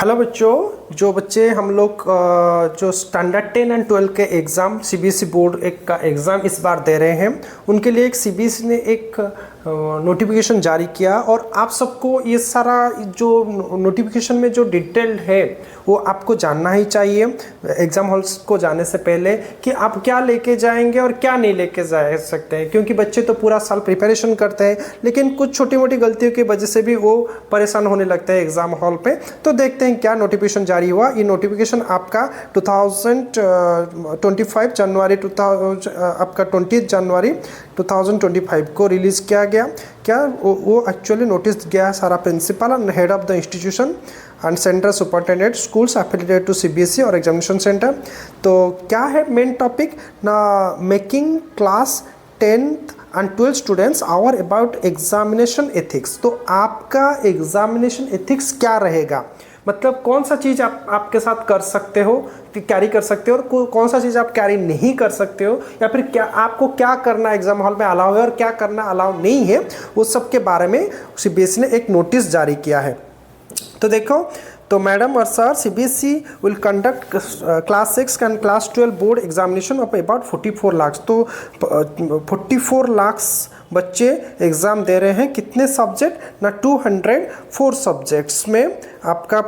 Hello बच्चों, जो बच्चे हम लोग जो स्टैंडर्ड 10 एंड 12 के एग्ज़ाम सीबीएसई बोर्ड एक का एग्ज़ाम इस बार दे रहे हैं, उनके लिए एक सीबीएसई ने एक नोटिफिकेशन जारी किया और आप सबको ये सारा जो नोटिफिकेशन में जो डिटेल्ड है वो आपको जानना ही चाहिए एग्ज़ाम हॉल्स को जाने से पहले कि आप क्या लेके जाएंगे और क्या नहीं लेके जा सकते हैं, क्योंकि बच्चे तो पूरा साल प्रिपरेशन करते हैं लेकिन कुछ छोटी मोटी गलतियों की वजह से भी वो परेशान होने लगते हैं एग्ज़ाम हॉल पे। तो देखते हैं क्या नोटिफिकेशन जारी हुआ। ये नोटिफिकेशन आपका 2025 जनवरी आपका 20 जनवरी 2025 को रिलीज़ किया गया। क्या वो एक्चुअली नोटिस गया सारा principal and head of the institution and centre superintendent schools affiliated to CBSE और एग्जामिनेशन सेंटर। तो क्या है मेन टॉपिक ना, making class 10th and 12 students hour about examination ethics. तो आपका एग्जामिनेशन एथिक्स क्या रहेगा, मतलब कौन सा चीज़ आप आपके साथ कर सकते हो, कैरी कर सकते हो और कौन सा चीज़ आप कैरी नहीं कर सकते हो, या फिर क्या आपको क्या करना एग्जाम हॉल में अलाउ है और क्या करना अलाउ नहीं है, वो सब के बारे में सीबीएसई ने एक नोटिस जारी किया है। तो देखो, तो मैडम और sir, CBSE will conduct class 6 and class 12 board examination of about 44 lakh. तो 44 लाख बच्चे एग्ज़ाम दे रहे हैं। कितने सब्जेक्ट ना, 204 सब्जेक्ट्स में आपका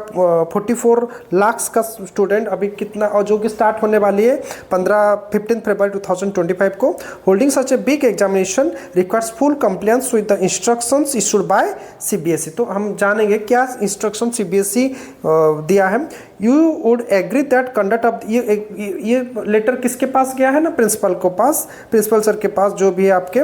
44 लाख का स्टूडेंट अभी कितना, और जो कि स्टार्ट होने वाली है 15 फरवरी 2025 को। Holding such a big examination requires full compliance with the instructions issued by CBSE. तो हम जानेंगे क्या इंस्ट्रक्शन सीबीएसई दिया है। You would agree that conduct of, ये लेटर किसके पास गया है ना, प्रिंसिपल को पास, प्रिंसिपल सर के पास जो भी है आपके।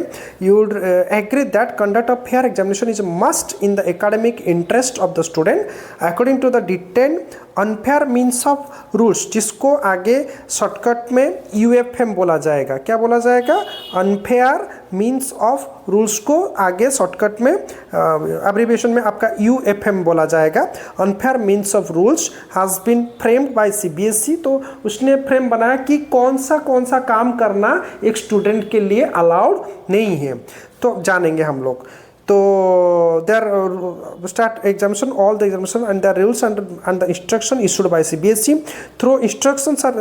You would agree that conduct of fair examination is must in the academic interest of the student according to the detain unfair means of rules, जिसको आगे शॉर्टकट में यूएफएम बोला जाएगा। क्या बोला जाएगा? अनफेयर मीन्स ऑफ रूल्स को आगे शॉर्टकट में एब्रिविएशन में आपका यूएफएम बोला जाएगा। Unfair means of rules has been framed by CBSE. तो उसने फ्रेम बनाया कि कौन सा काम करना एक स्टूडेंट के लिए अलाउड नहीं है। तो जानेंगे हम लोग। तो their start examination, all the examination and their rules and the instruction issued by CBSE through instructions are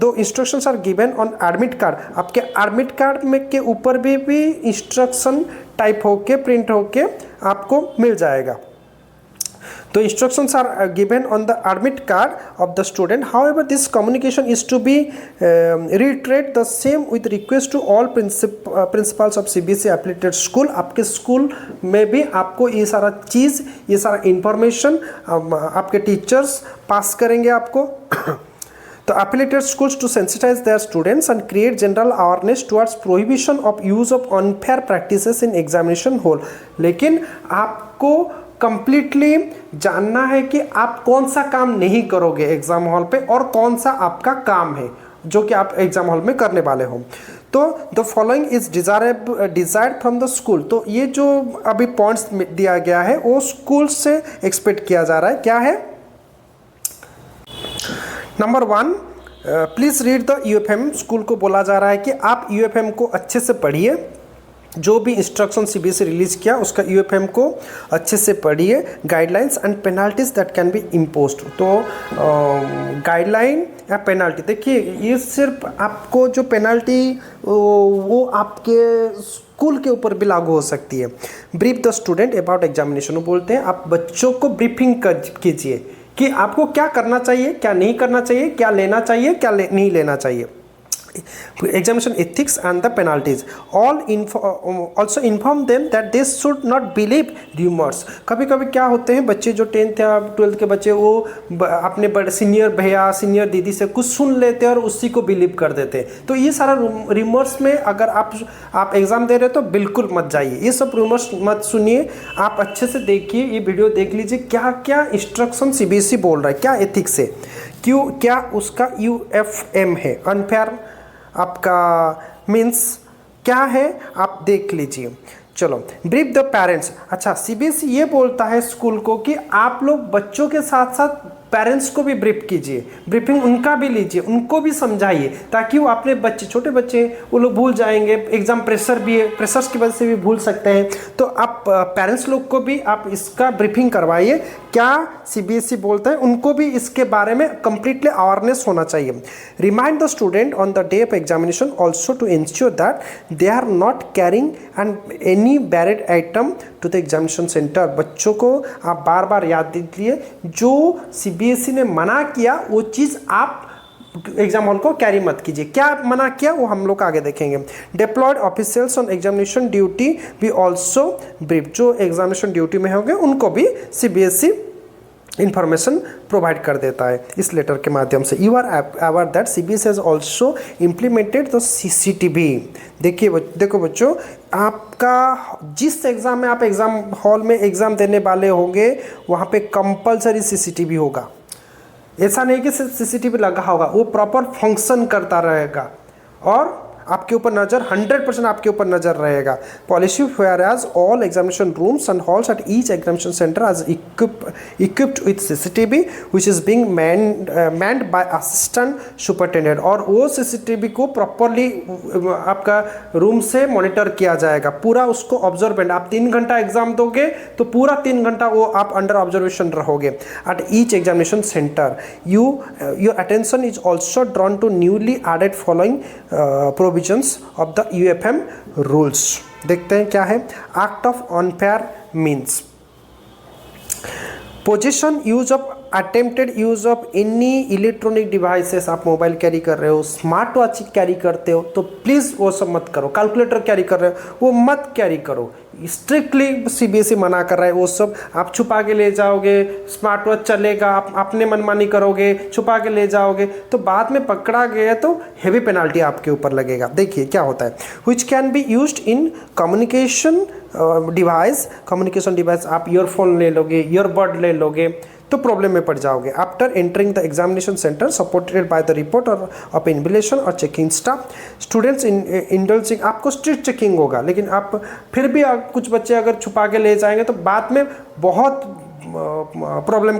though instructions are given on admit card। आपके admit card में के ऊपर भी इंस्ट्रक्शन टाइप होके प्रिंट होके आपको मिल जाएगा। The instructions are given on the admit card of the student. However, this communication is to be reiterate the same with request to all principals of CBSE affiliated school। आपके school में भी आपको ये सारा चीज़, ये सारा इंफॉर्मेशन आपके teachers पास करेंगे आपको। तो affiliated schools to sensitize their students and create general awareness towards prohibition of use of unfair practices in examination hall। लेकिन आपको कंप्लीटली जानना है कि आप कौन सा काम नहीं करोगे एग्जाम हॉल पे और कौन सा आपका काम है जो कि आप एग्जाम हॉल में करने वाले हो। तो the following is desired from the school. तो ये जो अभी पॉइंट्स दिया गया है वो स्कूल से एक्सपेक्ट किया जा रहा है। क्या है? Number 1, please read the UFM. School को बोला जा रहा है कि आप यूएफएम को अच्छे से पढ़िए। जो भी इंस्ट्रक्शन सीबीएसई रिलीज़ किया उसका यूएफएम को अच्छे से पढ़िए। Guidelines and penalties that can be imposed. तो गाइडलाइन या पेनाल्टी, देखिए ये सिर्फ आपको जो पेनाल्टी वो आपके स्कूल के ऊपर भी लागू हो सकती है। Brief the student about examination. वो बोलते हैं आप बच्चों को ब्रीफिंग कीजिए कि आपको क्या करना चाहिए, क्या नहीं करना चाहिए, क्या लेना चाहिए, क्या नहीं लेना चाहिए। Examination ethics and the penalties also inform them that they should not believe rumors। कभी कभी क्या होते हैं बच्चे जो 10th या 12th के बच्चे, वो अपने बड़े सीनियर भैया सीनियर दीदी से कुछ सुन लेते हैं और उसी को बिलीव कर देते हैं। तो ये सारा रूमर्स में अगर आप एग्ज़ाम दे रहे हो तो बिल्कुल मत जाइए, ये सब रूमर्स मत सुनिए। आप अच्छे से देखिए, ये वीडियो देख लीजिए क्या क्या इंस्ट्रक्शन सीबीएसई बोल रहा है, क्या एथिक्स है, क्या उसका यूएफएम है, अनफेयर आपका मीन्स क्या है, आप देख लीजिए। चलो, ब्रीफ द पेरेंट्स। अच्छा, सीबीएसई ये बोलता है स्कूल को कि आप लोग बच्चों के साथ साथ पेरेंट्स को भी ब्रीफ कीजिए, ब्रीफिंग उनका भी लीजिए, उनको भी समझाइए, ताकि वो अपने बच्चे, छोटे बच्चे, वो लोग भूल जाएंगे। एग्जाम प्रेशर भी है, प्रेशर्स की वजह से भी भूल सकते हैं। तो आप पेरेंट्स लोग को भी आप इसका ब्रीफिंग करवाइए, क्या सीबीएसई बोलता है, उनको भी इसके बारे में कंप्लीटली अवेयरनेस होना चाहिए। Remind the student on the day of examination also to ensure that they are not carrying and any barred item to the examination centre. बच्चों को आप बार बार याद दीजिए, जो सीबीएसई ने मना किया वो चीज़ आप एग्जाम हॉल को कैरी मत कीजिए। क्या मना किया वो हम लोग आगे देखेंगे। Deployed officials on examination duty भी ऑल्सो ब्रीफ, जो एग्जामिनेशन ड्यूटी में होंगे उनको भी सीबीएसई इंफॉर्मेशन प्रोवाइड कर देता है इस लेटर के माध्यम से। You are aware that CBSE has also implemented the CCTV. देखो बच्चों, आपका जिस एग्ज़ाम में आप एग्ज़ाम हॉल में एग्ज़ाम देने वाले होंगे वहाँ पे कंपलसरी सीसीटीवी होगा। ऐसा नहीं कि सिर्फ सीसीटीवी लगा होगा, वो प्रॉपर फंक्शन करता रहेगा और आपके ऊपर नज़र 100% आपके ऊपर नज़र रहेगा। Policy where as all examination rooms and halls at each examination centre as equipped with CCTV which is being manned by assistant superintendent. और वो सीसीटीवी को प्रॉपरली आपका रूम से मॉनिटर किया जाएगा, पूरा उसको ऑब्जर्वेंट। आप 3 घंटा एग्जाम दोगे तो पूरा 3 घंटा वो आप अंडर ऑब्जर्वेशन रहोगे at each examination centre. Your attention is also drawn to newly added following of the UFM rules। देखते हैं क्या है। Act of unfair means position use of attempted use of any electronic devices. आप mobile carry कर रहे हो, smart watch carry करते हो तो प्लीज़ वो सब मत करो। कैलकुलेटर कैरी कर रहे हो वो मत कैरी करो। स्ट्रिक्टली सीबीएसई मना कर रहा है वो सब। आप छुपा के ले जाओगे, स्मार्ट वॉच चलेगा, आप अपने मनमानी करोगे, छुपा के ले जाओगे तो बाद में पकड़ा गया तो हेवी पेनाल्टी आपके ऊपर लगेगा। देखिए क्या होता है। Which can be used in communication device. आप ईयरफोन ले लोगे, ईयरबड ले लोगे तो प्रॉब्लम में पड़ जाओगे। After entering the examination centre supported by the reporter of invigilation or checking staff students indulging. आपको स्ट्रिक्ट चेकिंग होगा, लेकिन आप फिर भी कुछ बच्चे अगर छुपा के ले जाएंगे तो बाद में बहुत प्रॉब्लम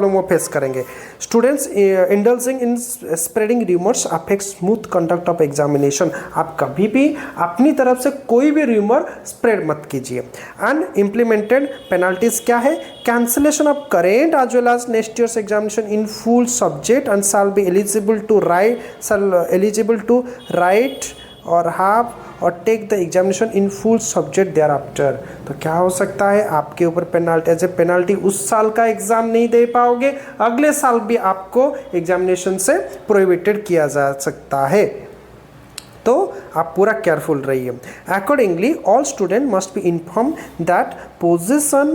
वो फेस करेंगे। Students indulging in spreading rumours affect smooth conduct of examination. आप कभी भी अपनी तरफ से कोई भी रूमर स्प्रेड मत कीजिए। अनइम्प्लीमेंटेड पेनल्टीज क्या है। Cancellation of current as well as next years examination in full subject and shall be eligible to write और हैव और take the examination in full subject thereafter. तो क्या हो सकता है, आपके ऊपर पेनाल्टी, एज ए पेनाल्टी उस साल का एग्जाम नहीं दे पाओगे, अगले साल भी आपको एग्जामिनेशन से प्रोहिबिटेड किया जा सकता है। तो आप पूरा केयरफुल रहिए। Accordingly all student must be inform that position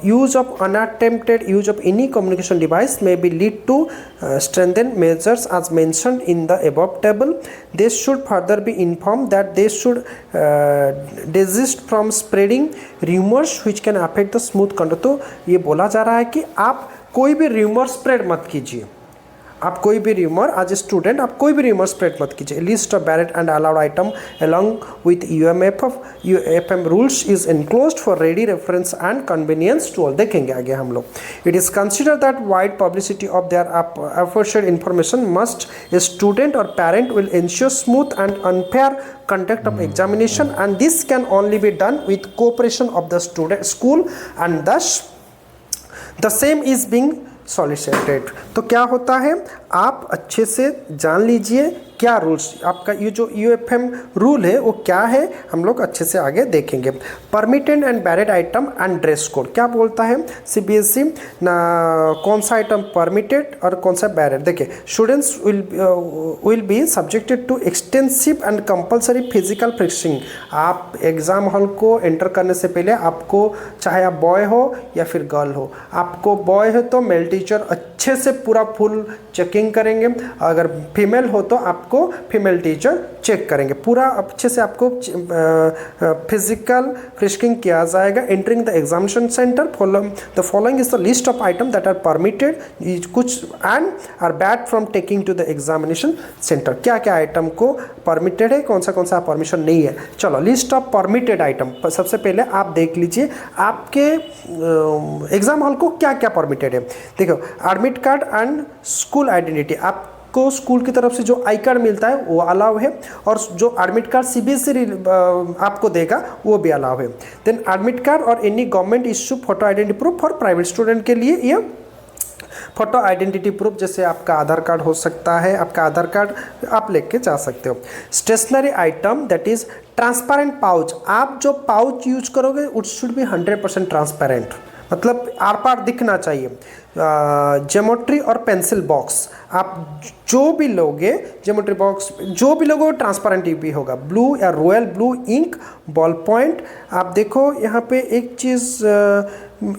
use of unattempted use of any communication device may be lead to strengthen measures as mentioned in the above table. They should further be informed that they should desist from spreading rumors which can affect the smooth conduct। तो ये बोला जा रहा है कि आप कोई भी rumor स्प्रेड मत कीजिए। आप कोई भी रूमर एज ए स्टूडेंट आप कोई भी रूमर स्प्रेड मत कीजिए। List of barred and allowed item along with UFM rules is enclosed for ready reference and convenience to all. देखेंगे आगे हम लोग। It is consider that wide publicity of their afford information must a student और parent will ensure smooth and unfair conduct of examination and this can only be done with cooperation of the student school and thus the same is being solicited. तो क्या होता है, आप अच्छे से जान लीजिए क्या रूल्स आपका ये जो UFM रूल है वो क्या है, हम लोग अच्छे से आगे देखेंगे। Permitted and barred item and dress code क्या बोलता है सीबीएसई ना, कौन सा आइटम परमिटेड और कौन सा बैरेड। देखिए students will be subjected to extensive and compulsory physical frisking. आप एग्ज़ाम हॉल को एंटर करने से पहले आपको, चाहे आप बॉय हो या फिर गर्ल हो, आपको बॉय है तो मेल टीचर अच्छे से पूरा फुल चेकिंग करेंगे, अगर फीमेल हो तो आप आपको फीमेल टीचर चेक करेंगे, पूरा अच्छे से आपको फिजिकल फ्रिस्किंग किया जाएगा। Entering the examination centre, the following is the list of item that are permitted कुछ and are barred from taking to the examination centre. क्या क्या आइटम को परमिटेड है, कौन सा परमिशन नहीं है। चलो लिस्ट ऑफ परमिटेड आइटम, सबसे पहले आप देख लीजिए आपके एग्जाम हॉल को क्या क्या परमिटेड है। देखो admit card and school identity, आपको स्कूल की तरफ से जो आई कार्ड मिलता है वो अलाउ है, और जो एडमिट कार्ड सीबीएसई आपको देगा वो भी अलाउ है। देन एडमिट कार्ड और any government issue photo identity proof for private student के लिए ये फोटो आइडेंटिटी प्रूफ, जैसे आपका आधार कार्ड हो सकता है, आपका आधार कार्ड आप लेके जा सकते हो। Stationery item that is transparent pouch, आप जो पाउच यूज करोगे इट शुड बी 100% ट्रांसपेरेंट, मतलब आर पार दिखना चाहिए। ज्योमेट्री और पेंसिल बॉक्स, आप जो भी लोगे ज्योमेट्री बॉक्स जो भी लोगे ट्रांसपेरेंट भी होगा। ब्लू या royal blue ink ball point, आप देखो यहाँ पे एक चीज़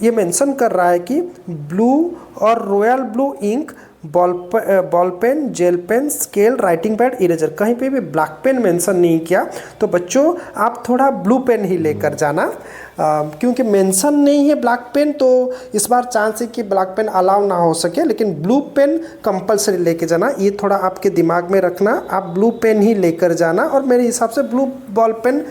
ये मेंशन कर रहा है कि ब्लू और royal blue ink ball pen, gel pen, scale, writing pad, eraser, कहीं पे भी ब्लैक पेन मेंशन नहीं किया। तो बच्चों आप थोड़ा ब्लू पेन ही लेकर जाना, क्योंकि मेंशन नहीं है ब्लैक पेन, तो इस बार चांस है कि ब्लैक पेन अलाउ ना हो सके, लेकिन ब्लू पेन कंपलसरी लेके जाना, ये थोड़ा आपके दिमाग में रखना। आप ब्लू पेन ही लेकर जाना, और मेरे हिसाब से ब्लू बॉल पेन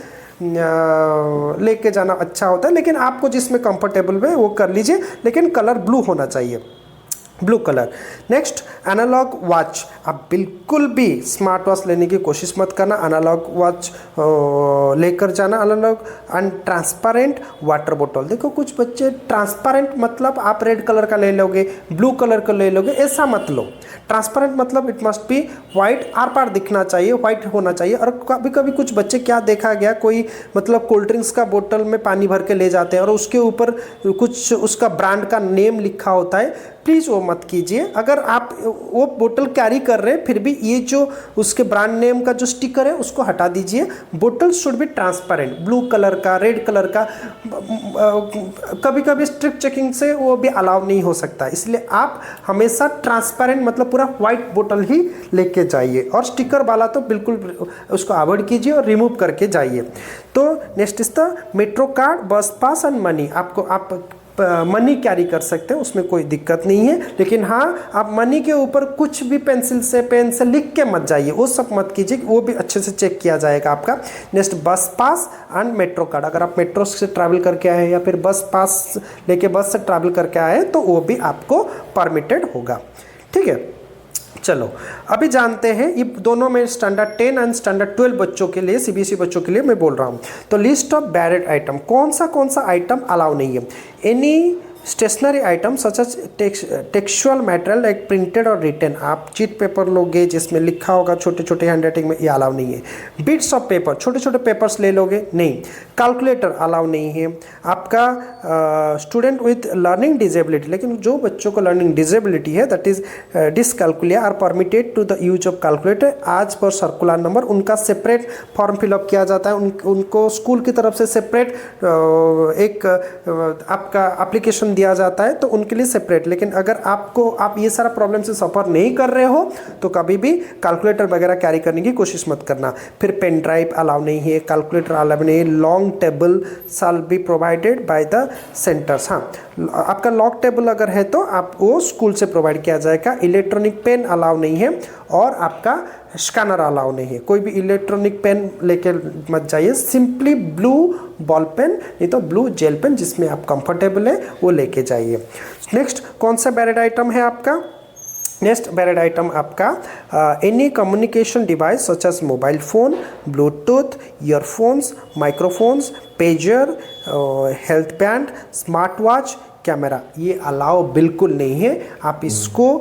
लेके जाना अच्छा होता है, लेकिन आपको जिसमें कंफर्टेबल है वो कर लीजिए, लेकिन कलर ब्लू होना चाहिए, blue colour. Next analogue watch, आप बिल्कुल भी स्मार्ट वॉच लेने की कोशिश मत करना, एनालॉग वॉच लेकर जाना। एनालॉग एंड ट्रांसपेरेंट वाटर बोतल, देखो कुछ बच्चे ट्रांसपेरेंट मतलब आप रेड कलर का ले लोगे, ब्लू कलर का ले लोगे, ऐसा मत लो। ट्रांसपेरेंट मतलब इट मस्ट बी वाइट, आर पार दिखना चाहिए, वाइट होना चाहिए। और कभी कभी कुछ बच्चे क्या देखा गया, कोई मतलब कोल्ड ड्रिंक्स का बोतल में पानी भर के ले जाते हैं और उसके ऊपर कुछ उसका ब्रांड का नेम लिखा होता है, प्लीज़ वो मत कीजिए। अगर आप वो बोतल कैरी कर रहे हैं फिर भी ये जो उसके ब्रांड नेम का जो स्टिकर है उसको हटा दीजिए। बोतल should be transparent, blue colour का, रेड कलर का, कभी कभी स्ट्रिक्ट चेकिंग से वो भी अलाउ नहीं हो सकता, इसलिए आप हमेशा ट्रांसपेरेंट मतलब पूरा वाइट बोतल ही लेके जाइए, और स्टिकर वाला तो बिल्कुल उसको अवॉइड कीजिए और रिमूव करके जाइए। तो next is the metro card, बस पास एंड मनी, आपको आप मनी कैरी कर सकते हैं, उसमें कोई दिक्कत नहीं है, लेकिन हाँ आप मनी के ऊपर कुछ भी पेंसिल से पेन से लिख के मत जाइए, वो सब मत कीजिए, वो भी अच्छे से चेक किया जाएगा आपका। नेक्स्ट बस पास एंड मेट्रो कार्ड, अगर आप मेट्रो से ट्रैवल करके आए हैं या फिर बस पास लेके बस से ट्रैवल करके आए हैं तो वो भी आपको परमिटेड होगा। ठीक है, चलो अभी जानते हैं ये दोनों में स्टैंडर्ड 10 एंड स्टैंडर्ड 12 बच्चों के लिए, सीबीएसई बच्चों के लिए मैं बोल रहा हूँ। तो लिस्ट ऑफ बैरेड आइटम, कौन सा आइटम अलाउ नहीं है। Any stationery item such as textual material like printed और रिटन, आप चीट पेपर लोगे जिसमें लिखा होगा छोटे छोटे हैंडराइटिंग में, ये अलाउ नहीं है। बिट्स ऑफ पेपर, छोटे छोटे पेपर्स ले लोगे नहीं। कैलकुलेटर अलाउ नहीं है। आपका स्टूडेंट विथ लर्निंग डिजेबिलिटी, लेकिन जो बच्चों को लर्निंग डिजेबिलिटी है that is dyscalculia are permitted to the use of calculator as per circular number, उनका सेपरेट फॉर्म फिलअप किया जाता है, उनको स्कूल की तरफ से सेपरेट एक आपका एप्लीकेशन दिया जाता है, तो उनके लिए सेपरेट। लेकिन अगर आप ये सारा प्रॉब्लम से सफ़र नहीं कर रहे हो तो कभी भी कैलकुलेटर वगैरह कैरी करने की कोशिश मत करना। फिर पेन ड्राइव अलाउ नहीं है, कैलकुलेटर अलाउ नहीं है। Long table shall be provided by the centres, हाँ आपका लॉन्ग टेबल अगर है तो आप वो स्कूल से प्रोवाइड किया जाएगा। इलेक्ट्रॉनिक पेन अलाउ नहीं है, और आपका स्कैनर अलाउ नहीं है, कोई भी इलेक्ट्रॉनिक पेन लेके मत जाइए। सिंपली ब्लू बॉल पेन नहीं तो ब्लू जेल पेन जिसमें आप कंफर्टेबल है वो लेके जाइए। नेक्स्ट कौन सा बैरेड आइटम है आपका, नेक्स्ट बैरेड आइटम आपका any communication device such as mobile phone, Bluetooth, earphones, microphones, pager, health band, smart watch, camera, ये अलाउ बिल्कुल नहीं है। आप इसको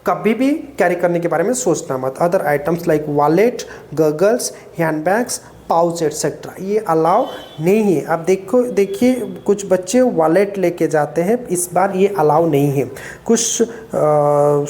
कभी भी कैरी करने के बारे में सोचना मत। Other items like wallet, goggles, handbags, pouch etcetera ये अलाउ नहीं है। अब देखिए कुछ बच्चे वॉलेट लेके जाते हैं, इस बार ये अलाउ नहीं है। कुछ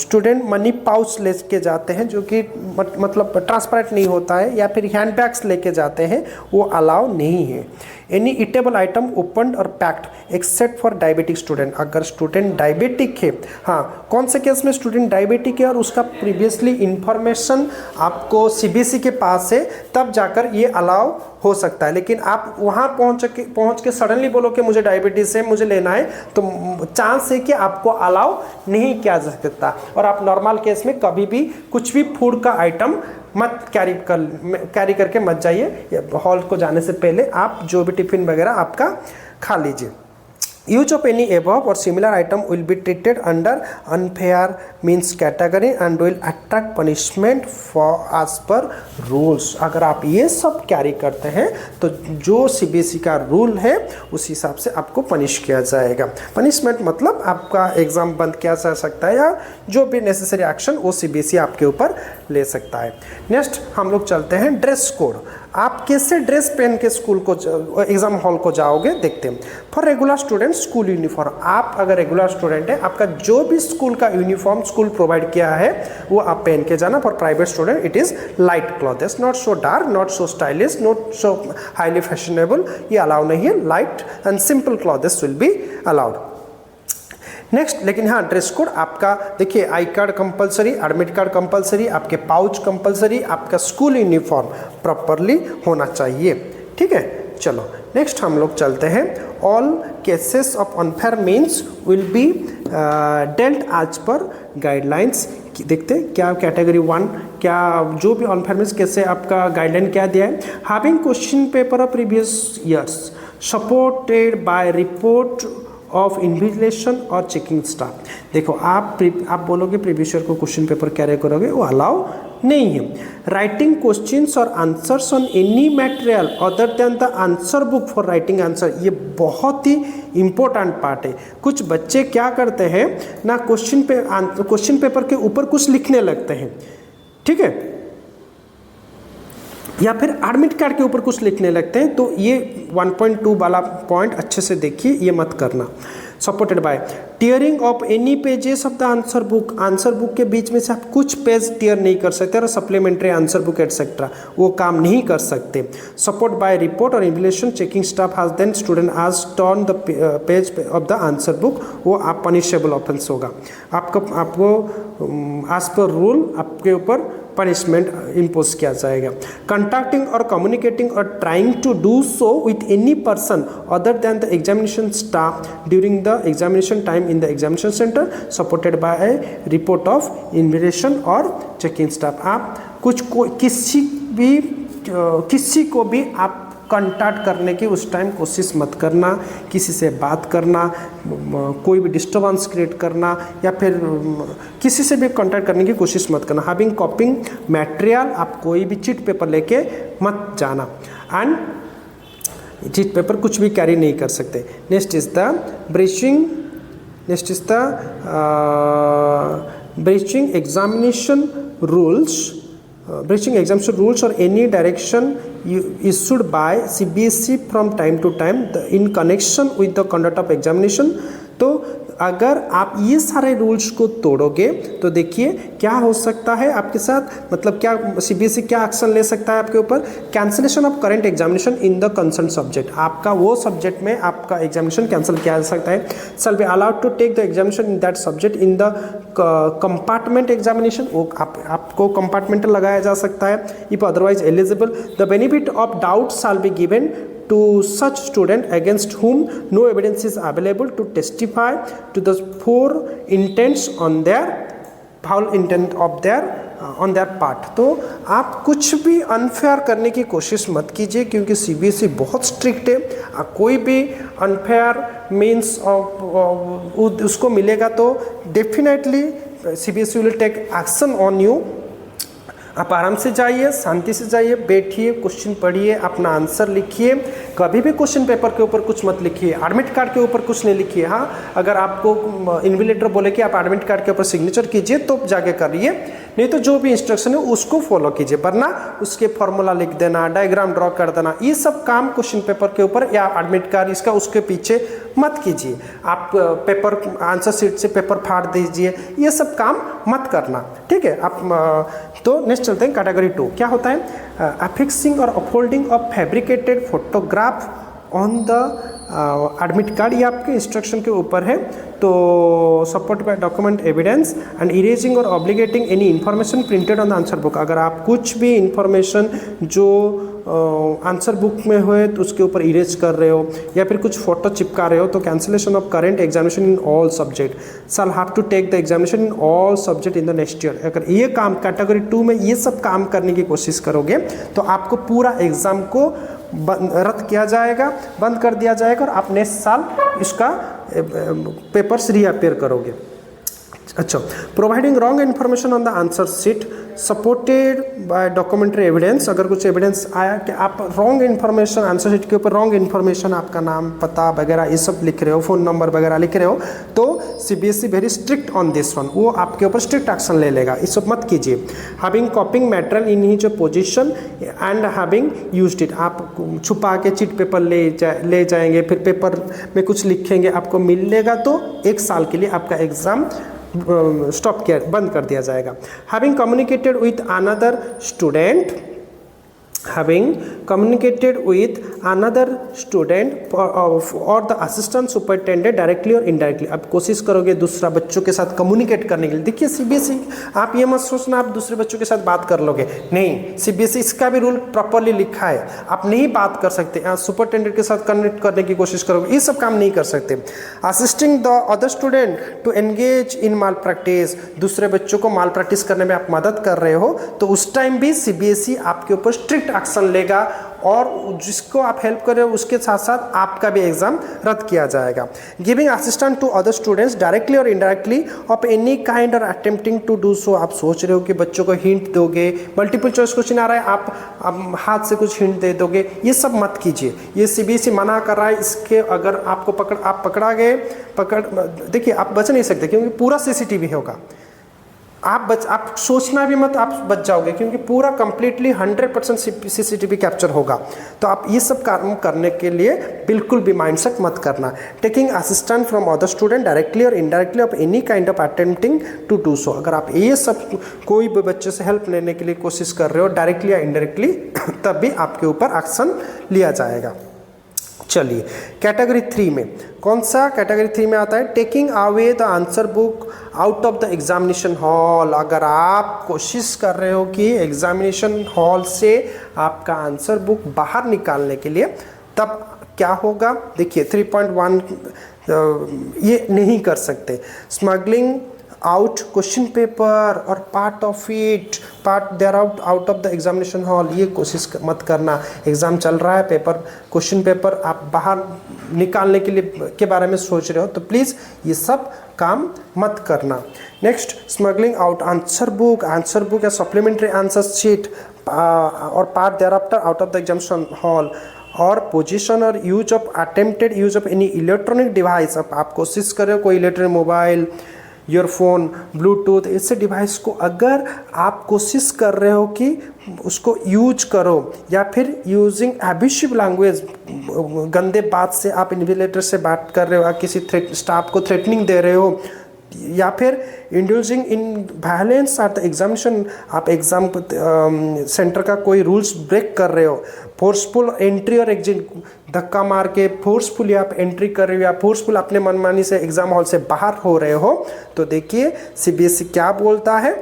स्टूडेंट मनी पाउच लेके जाते हैं जो कि मतलब ट्रांसपेरेंट नहीं होता है, या फिर हैंड बैग्स लेके जाते हैं, वो अलाउ नहीं है। एनी ईटेबल आइटम ओपनड और packed except for diabetic student, अगर स्टूडेंट डायबिटिक है, हाँ कौन से केस में स्टूडेंट डायबिटिक है और उसका प्रीवियसली इंफॉर्मेशन आपको सीबीएसई के पास है, तब जाकर ये अलाउ हो सकता है। लेकिन आप वहाँ पहुँच के सडनली बोलो कि मुझे डायबिटीज़ है, मुझे लेना है, तो चांस है कि आपको अलाउ नहीं किया जा सकता। और आप नॉर्मल केस में कभी भी कुछ भी फूड का आइटम मत कैरी करके मत जाइए। हॉल को जाने से पहले आप जो भी टिफिन वगैरह आपका खा लीजिए। यूज ऑफ एनी above और similar item will be treated under unfair means category and will attract punishment for as per rules. अगर आप ये सब कैरी करते हैं तो जो सीबीएसई का रूल है उस हिसाब से आपको पनिश किया जाएगा। पनिशमेंट मतलब आपका एग्ज़ाम बंद किया जा सकता है, या जो भी नेसेसरी एक्शन वो सीबीएसई आपके ऊपर ले सकता है। नेक्स्ट हम लोग चलते हैं ड्रेस कोड। आप कैसे ड्रेस पहन के स्कूल को एग्ज़ाम हॉल को जाओगे देखते हैं। For regular student school uniform, आप अगर रेगुलर स्टूडेंट है, आपका जो भी स्कूल का यूनिफॉर्म स्कूल प्रोवाइड किया है वो आप पहन के जाना। For private student it is light clothes, not so dark, not so stylish, not so highly fashionable, ये अलाउ नहीं है। Light and simple clothes will be allowed. Next, लेकिन हाँ ड्रेस कोड आपका देखिए, I card compulsory, admit card compulsory, आपके pouch compulsory, आपका school uniform properly होना चाहिए। ठीक है, चलो नेक्स्ट हम लोग चलते हैं। All cases of unfair means will be dealt as per guidelines. देखते हैं क्या कैटेगरी 1 क्या जो भी अनफेयर मीन्स कैसे आपका गाइडलाइन क्या दिया है। Having question paper of previous years supported by report of invigilation or checking staff. देखो आप बोलोगे प्रीवियस ईयर को क्वेश्चन पेपर कैरी करोगे, वो अलाउ नहीं है। राइटिंग क्वेश्चंस और answers on any material other than the answer book for writing answer, ये बहुत ही इंपॉर्टेंट पार्ट है। कुछ बच्चे क्या करते हैं ना, क्वेश्चन पेपर के ऊपर कुछ लिखने लगते हैं, ठीक है, या फिर एडमिट कार्ड के ऊपर कुछ लिखने लगते हैं, तो ये 1.2 वाला पॉइंट अच्छे से देखिए, ये मत करना। Supported by tearing of any pages of the answer book के बीच में से आप कुछ पेज टीयर नहीं कर सकते, और सप्लीमेंट्री आंसर बुक एटसेट्रा वो काम नहीं कर सकते। सपोर्ट बाय रिपोर्ट और invigilation checking staff has then student has turn the page of the answer book, वो आप पनिशेबल ऑफेंस होगा। आपको एज पर रूल आपके ऊपर पनिशमेंट इम्पोज किया जाएगा। कंटैक्टिंग or communicating or trying to do so with any person other than the examination staff during the examination time in the examination centre supported by a report of invigilation or checking staff. आप किसी को भी आप contact करने की उस time कोशिश मत करना, किसी से बात करना, कोई भी डिस्टर्बेंस क्रिएट करना, या फिर किसी से भी कंटैक्ट करने की कोशिश मत करना। हैविंग कॉपिंग मटेरियल, आप कोई भी चिट पेपर लेके मत जाना, एंड चिट पेपर कुछ भी कैरी नहीं कर सकते। Next is the breaching examination rules, breaching examination rules or any direction issued by CBSE from time to time in connection with the conduct of examination। तो अगर आप ये सारे रूल्स को तोड़ोगे तो देखिए क्या हो सकता है आपके साथ, मतलब क्या सीबीएसई क्या एक्शन ले सकता है आपके ऊपर। Cancellation of current examination in the concern subject, आपका वो सब्जेक्ट में आपका एग्जामिनेशन कैंसिल किया जा सकता है। Shall be allowed to take the examination in that subject in the compartment examination, वो आपको कंपार्टमेंटल लगाया जा सकता है। If otherwise eligible the benefit of doubt shall be given to such student against whom no evidence is available to testify to the foul intents on their part। तो आप कुछ भी अनफेयर करने की कोशिश मत कीजिए, क्योंकि सीबीएसई बहुत स्ट्रिक्ट है। कोई भी अनफेयर मीन्स उसको मिलेगा तो definitely CBSE will take action on you. आप आराम से जाइए, शांति से जाइए, बैठिए, क्वेश्चन पढ़िए, अपना आंसर लिखिए, कभी भी क्वेश्चन पेपर के ऊपर कुछ मत लिखिए, एडमिट कार्ड के ऊपर कुछ नहीं लिखिए। हाँ, अगर आपको इन्विजिलेटर बोले कि आप एडमिट कार्ड के ऊपर सिग्नेचर कीजिए तो जाके करिए, नहीं तो जो भी इंस्ट्रक्शन है उसको फॉलो कीजिए, वरना उसके फॉर्मूला लिख देना, डायग्राम ड्रॉ कर देना, ये सब काम क्वेश्चन पेपर के ऊपर या एडमिट कार्ड इसका उसके पीछे मत कीजिए। आप पेपर आंसर शीट से पेपर फाड़ दीजिए, ये सब काम मत करना, ठीक है। आप तो नेक्स्ट चलते हैं कैटेगरी 2। क्या होता है? अफिक्सिंग और upholding of fabricated photograph on the admit card, ये आपके इंस्ट्रक्शन के ऊपर है। तो support by document evidence and erasing और obligating any information printed on the answer book. अगर आप कुछ भी इंफॉर्मेशन जो आंसर बुक में हुए तो उसके ऊपर इरेज कर रहे हो या फिर कुछ फोटो चिपका रहे हो, तो cancellation of current examination in all subject shall have to take the examination in all subject in the next year. अगर ये काम कैटेगरी 2 में ये सब काम करने की कोशिश करोगे तो आपको पूरा एग्जाम को रद्द किया जाएगा, बंद कर दिया जाएगा और आप नेक्स्ट साल इसका पेपर्स रीअपेयर करोगे। अच्छा, providing wrong information on the answer sheet supported by documentary evidence. अगर कुछ एविडेंस आया कि आप रॉन्ग इन्फॉर्मेशन आंसर शीट के ऊपर रॉन्ग इन्फॉर्मेशन, आपका नाम पता वगैरह ये सब लिख रहे हो, फ़ोन नंबर वगैरह लिख रहे हो, तो CBSE very strict on this one, वो आपके ऊपर स्ट्रिक्ट एक्शन ले लेगा, ये सब मत कीजिए। Having कॉपिंग material in his position and having used it, आप छुपा के चिट पेपर ले जाएंगे, फिर पेपर में कुछ लिखेंगे, आपको मिलेगा तो 1 साल के लिए आपका एग्ज़ाम स्टॉप किया, बंद कर दिया जाएगा। Having communicated with another student, having communicated with another student or the assistant superintendent directly or indirectly। अब कोशिश करोगे दूसरा बच्चों के साथ कम्युनिकेट करने के लिए। देखिए सीबीएसई, आप ये मत सोचना आप दूसरे बच्चों के साथ बात कर लोगे, नहीं, सीबीएसई इसका भी रूल प्रॉपरली लिखा है, आप नहीं बात कर सकते। सुपरिटेंडेंट के साथ कनेक्ट करने की कोशिश करोगे, ये सब काम नहीं कर सकते। Assisting the other student to engage in malpractice, दूसरे बच्चों को माल प्रैक्टिस करने में आप मदद कर रहे हो तो उस टाइम भी सीबीएसई आपके ऊपर स्ट्रिक्ट एक्शन लेगा और जिसको आप हेल्प कर रहे हो उसके साथ साथ आपका भी एग्जाम रद्द किया जाएगा। Giving assistance to other students directly और indirectly of any kind or attempting to do so. आप सोच रहे हो कि बच्चों को हिंट दोगे, मल्टीपल चॉइस क्वेश्चन आ रहा है, आप हाथ से कुछ हिंट दे दोगे, ये सब मत कीजिए, ये सीबीएसई मना कर रहा है। इसके अगर आपको पकड़ा गए, देखिए आप बच नहीं सकते क्योंकि पूरा सीसीटीवी होगा। आप सोचना भी मत, आप बच जाओगे क्योंकि पूरा कंप्लीटली 100% सीसीटीवी कैप्चर होगा। तो आप ये सब काम करने के लिए बिल्कुल भी माइंडसेट मत करना। Taking assistant from other student directly और indirectly of any kind of attempting to do so. अगर आप ये सब कोई भी बच्चे से हेल्प लेने के लिए कोशिश कर रहे हो डायरेक्टली या इनडायरेक्टली, तब भी आपके ऊपर एक्शन लिया जाएगा। चलिए कैटेगरी 3 में, कौन सा कैटेगरी 3 में आता है? Taking away the answer book out of the examination hall. अगर आप कोशिश कर रहे हो कि एग्जामिनेशन हॉल से आपका आंसर बुक बाहर निकालने के लिए, तब क्या होगा? देखिए 3.1 ये नहीं कर सकते। Smuggling out question paper or part of it, part there out of the examination hall, ये कोशिश मत करना। एग्ज़ाम चल रहा है, पेपर क्वेश्चन पेपर आप बाहर निकालने के बारे में सोच रहे हो तो प्लीज़ ये सब काम मत करना। Next, smuggling out answer book or supplementary answer sheet or part thereafter out of the examination hall or position or use of attempted use of any electronic device. अब आप कोशिश कर रहे हो कोई इलेक्ट्रॉनिक मोबाइल, ईयरफोन, ब्लूटूथ, ऐसे device को अगर आप कोशिश कर रहे हो कि उसको यूज करो या फिर यूजिंग एब्यूसिव लैंग्वेज, गंदे बात से आप इन्विजिलेटर से बात कर रहे हो या किसी स्टाफ को थ्रेटनिंग दे रहे हो या फिर inducing in violence at the examination, आप एग्जाम सेंटर का कोई रूल्स ब्रेक कर रहे हो, फोर्सफुल एंट्री और एग्जिट, धक्का मार के फोर्सफुली आप एंट्री कर रहे हो या फोर्सफुल अपने मनमानी से एग्जाम हॉल से बाहर हो रहे हो, तो देखिए सीबीएसई क्या बोलता है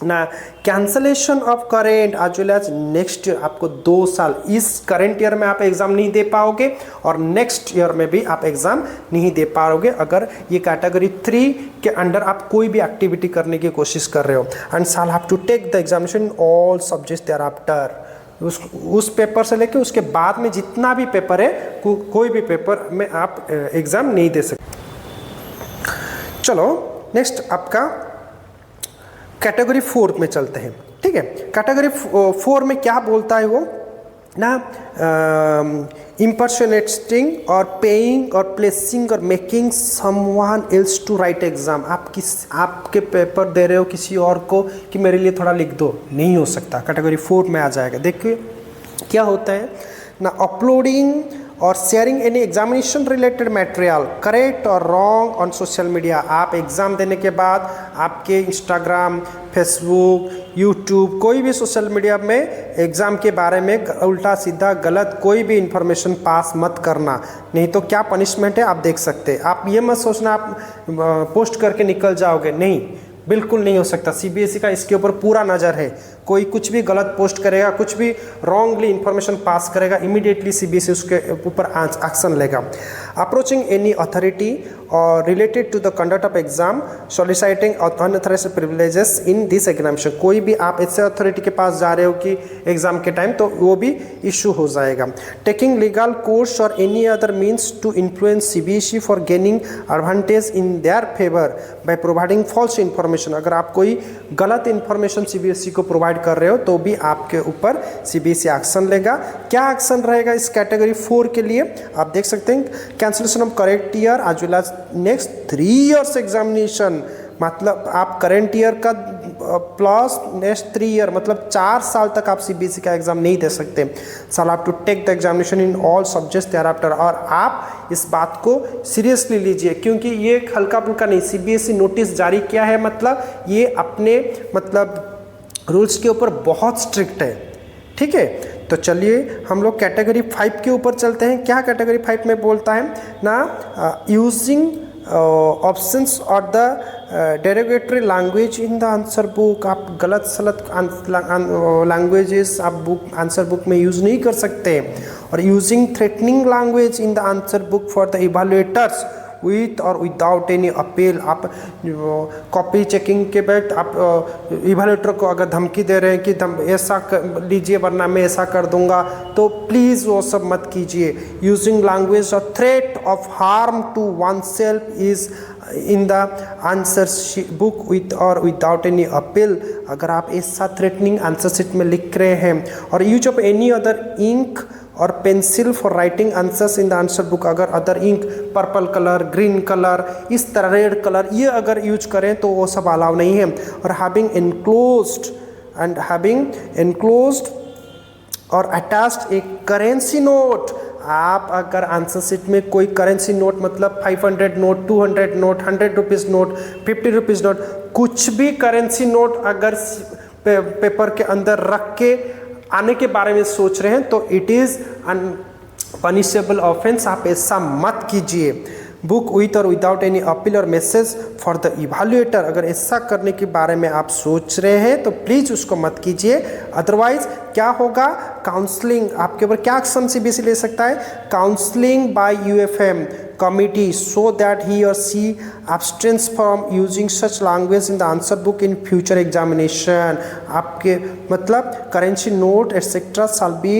ना, cancellation of current as well as next year. आपको 2 साल, इस करेंट ईयर में आप एग्जाम नहीं दे पाओगे और नेक्स्ट ईयर में भी आप एग्जाम नहीं दे पाओगे अगर ये कैटेगरी 3 के अंडर आप कोई भी एक्टिविटी करने की कोशिश कर रहे हो। And shall have to take the examination in all subjects thereafter. उस पेपर से लेके उसके बाद में जितना भी पेपर है, कोई भी पेपर में आप एग्जाम नहीं दे सकते। चलो नेक्स्ट आपका कैटेगरी 4 में चलते हैं, ठीक है। कैटेगरी 4 में क्या बोलता है वो? ना impersonating और paying or placing or making someone else to write exam. आपके पेपर दे रहे हो किसी और को कि मेरे लिए थोड़ा लिख दो, नहीं हो सकता, कैटेगरी 4 में आ जाएगा। देखिए क्या होता है ना, अपलोडिंग और sharing any examination related material correct और रॉन्ग ऑन सोशल मीडिया। आप एग्ज़ाम देने के बाद आपके इंस्टाग्राम, फेसबुक, यूट्यूब, कोई भी सोशल मीडिया में एग्ज़ाम के बारे में उल्टा सीधा गलत कोई भी इंफॉर्मेशन पास मत करना, नहीं तो क्या पनिशमेंट है आप देख सकते हैं। आप ये मत सोचना आप पोस्ट करके निकल जाओगे, नहीं, बिल्कुल नहीं हो सकता। सीबीएसई का इसके ऊपर पूरा नज़र है, कोई कुछ भी गलत पोस्ट करेगा, कुछ भी रॉन्गली इंफॉर्मेशन पास करेगा, इमीडिएटली सीबीएसई उसके ऊपर एक्शन लेगा। Approaching any authority or related to the conduct of exam soliciting unauthorised privileges in this examination. कोई भी आप ऐसे अथॉरिटी के पास जा रहे हो कि एग्जाम के टाइम, तो वो भी इशू हो जाएगा। Taking legal course or any other means to influence CBSE for gaining advantage in their favour by providing false information. अगर आप कोई गलत इन्फॉर्मेशन सीबीएसई को प्रोवाइड कर रहे हो तो भी आपके ऊपर सीबीएसई एक्शन लेगा। क्या एक्शन रहेगा इस कैटेगरी 4 के लिए आप देख सकते हैं, cancellation of correct year as well as next 3 years examination. मतलब आप करेंट ईयर का प्लस नेक्स्ट 3 ईयर मतलब 4 साल तक आप सीबीएसई का एग्जाम नहीं दे सकते। साल आप to take the examination in all subjects thereafter. और आप इस बात को सीरियसली लीजिए, क्योंकि ये हल्का फुल्का नहीं, सीबीएसई नोटिस जारी किया है, मतलब ये अपने मतलब रूल्स के ऊपर बहुत स्ट्रिक्ट है, ठीक है। तो चलिए हम लोग कैटेगरी 5 के ऊपर चलते हैं। क्या कैटेगरी 5 में बोलता है ना, यूजिंग ऑप्शंस और the derogatory language in the answer book. आप गलत सलत लैंग्वेजेस आप बुक आंसर बुक में यूज़ नहीं कर सकते। और using threatening language in the answer book for the evaluators with or without any appeal. आप कॉपी चेकिंग के बाद आप इवैल्यूएटर को अगर धमकी दे रहे हैं कि ऐसा लीजिए वरना मैं ऐसा कर दूंगा, तो प्लीज़ वो सब मत कीजिए। Using language or threat of harm to oneself is in the answer book with or without any appeal. अगर आप ऐसा थ्रेटनिंग आंसर शीट में लिख रहे हैं, और use of any other ink और pencil for writing answers in the answer book. अगर other ink purple colour, green colour, इस तरह रेड कलर, ये अगर यूज करें तो वो सब अलाउ नहीं है। और हैविंग एनक्लोज्ड और अटैच्ड एक करेंसी नोट। आप अगर आंसर शीट में कोई करेंसी नोट मतलब 500 note, 200 note, 100 rupees note, 50 rupees note, कुछ भी करेंसी नोट अगर पेपर के अंदर रख के आने के बारे में सोच रहे हैं तो इट इज़ पनिशेबल ऑफेंस। आप ऐसा मत कीजिए। Book with or without any appeal और मैसेज फॉर द इवैल्यूएटर। अगर ऐसा करने के बारे में आप सोच रहे हैं तो प्लीज़ उसको मत कीजिए। अदरवाइज क्या होगा, काउंसलिंग, आपके ऊपर क्या एक्शन सीबीएसई ले सकता है, counselling by UFM committee so that he or she abstains from using such language in the answer book in future examination। आपके मतलब currency note etcetera shall be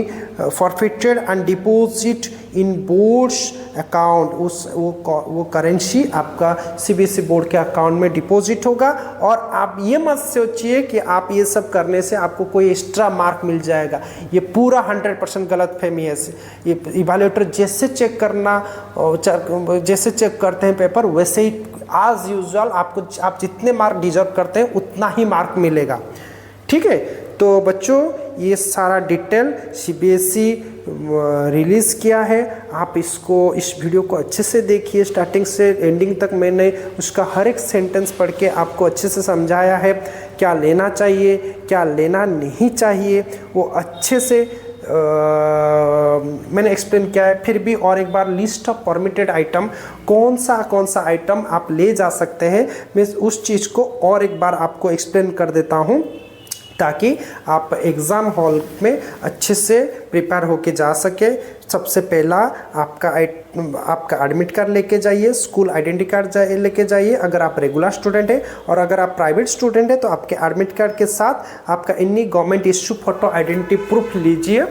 forfeited and deposit in board's account। वो currency आपका CBSE board के account में deposit होगा। और आप ये मत सोचिए कि आप ये सब करने से आपको कोई एक्स्ट्रा मार्क मिल जाएगा, ये पूरा 100% गलत फहमी है। ये इवैल्यूएटर जैसे चेक करते हैं पेपर, वैसे ही एज यूजुअल आपको आप जितने मार्क डिजर्व करते हैं उतना ही मार्क मिलेगा, ठीक है। तो बच्चों ये सारा डिटेल सीबीएसई रिलीज़ किया है। आप इस वीडियो को अच्छे से देखिए, स्टार्टिंग से एंडिंग तक मैंने उसका हर एक सेंटेंस पढ़ के आपको अच्छे से समझाया है, क्या लेना चाहिए क्या लेना नहीं चाहिए, वो अच्छे से मैंने एक्सप्लेन किया है। फिर भी और एक बार लिस्ट ऑफ परमिटेड आइटम, कौन सा आइटम आप ले जा सकते हैं, मैं उस चीज़ को और एक बार आपको एक्सप्लेन कर देता हूँ ताकि आप एग्ज़ाम हॉल में अच्छे से प्रिपेयर होके जा सके। सबसे पहला आपका एडमिट कार्ड लेके जाइए, स्कूल आइडेंटिटी कार्ड लेके जाइए अगर आप रेगुलर स्टूडेंट हैं, और अगर आप प्राइवेट स्टूडेंट हैं तो आपके एडमिट कार्ड के साथ आपका any government issue photo identity proof लीजिए।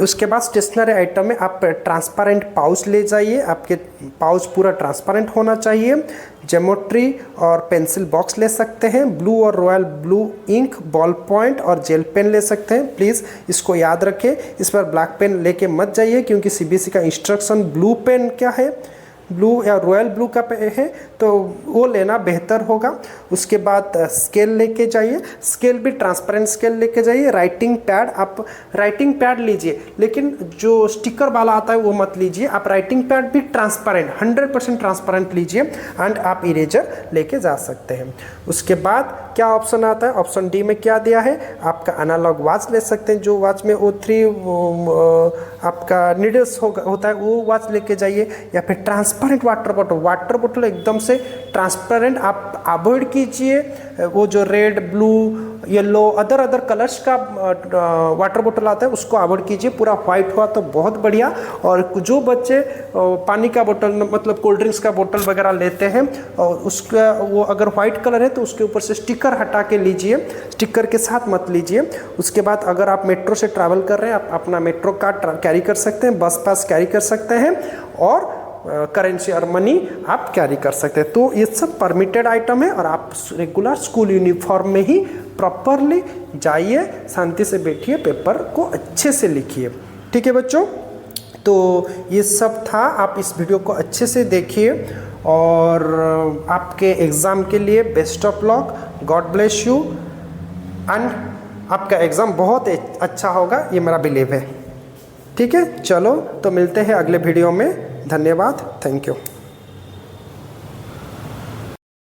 उसके बाद स्टेशनरी आइटम में आप ट्रांसपेरेंट पाउच ले जाइए, आपके पाउच पूरा ट्रांसपेरेंट होना चाहिए। ज्योमेट्री और पेंसिल बॉक्स ले सकते हैं। ब्लू और royal blue ink, ball point और जेल पेन ले सकते हैं। प्लीज़ इसको याद रखें, इस पर ब्लैक पेन लेके मत जाइए क्योंकि सीबीएसई का इंस्ट्रक्शन ब्लू पेन क्या है, ब्लू या रॉयल ब्लू का है, तो वो लेना बेहतर होगा। उसके बाद स्केल लेके जाइए, स्केल भी ट्रांसपेरेंट स्केल लेके जाइए। राइटिंग पैड, आप राइटिंग पैड लीजिए लेकिन जो स्टिकर वाला आता है वो मत लीजिए, आप राइटिंग पैड भी ट्रांसपेरेंट 100% ट्रांसपेरेंट लीजिए। एंड आप इरेजर लेके जा सकते हैं। उसके बाद क्या ऑप्शन आता है, ऑप्शन डी में क्या दिया है, आपका एनालॉग वॉच ले सकते हैं, जो वॉच में O3 आपका नीडल्स होता है वो वॉच लेके जाइए। या फिर ट्रांसपेरेंट वाटर बोतल एकदम से ट्रांसपेरेंट आप अवॉइड कीजिए। वो जो red, blue, yellow other colours का वाटर बोतल आता है उसको अवॉइड कीजिए। पूरा वाइट हुआ तो बहुत बढ़िया। और जो बच्चे पानी का बोतल मतलब कोल्ड ड्रिंक्स का बोतल वगैरह लेते हैं और उसका वो अगर वाइट कलर है तो उसके ऊपर से स्टिकर हटा के लीजिए, स्टिकर के साथ मत लीजिए। उसके बाद अगर आप मेट्रो से ट्रैवल कर रहे हैं, आप अपना मेट्रो कार्ड कैरी कर सकते हैं, बस पास कैरी कर सकते हैं और करेंसी और मनी आप कैरी कर सकते हैं। तो ये सब परमिटेड आइटम है और आप रेगुलर स्कूल यूनिफॉर्म में ही प्रॉपरली जाइए, शांति से बैठिए, पेपर को अच्छे से लिखिए। ठीक है बच्चों, तो ये सब था। आप इस वीडियो को अच्छे से देखिए और आपके एग्ज़ाम के लिए best of luck, God bless you and आपका एग्ज़ाम बहुत अच्छा होगा, ये मेरा बिलीव है। ठीक है, चलो तो मिलते हैं अगले वीडियो में। धन्यवाद, थैंक यू।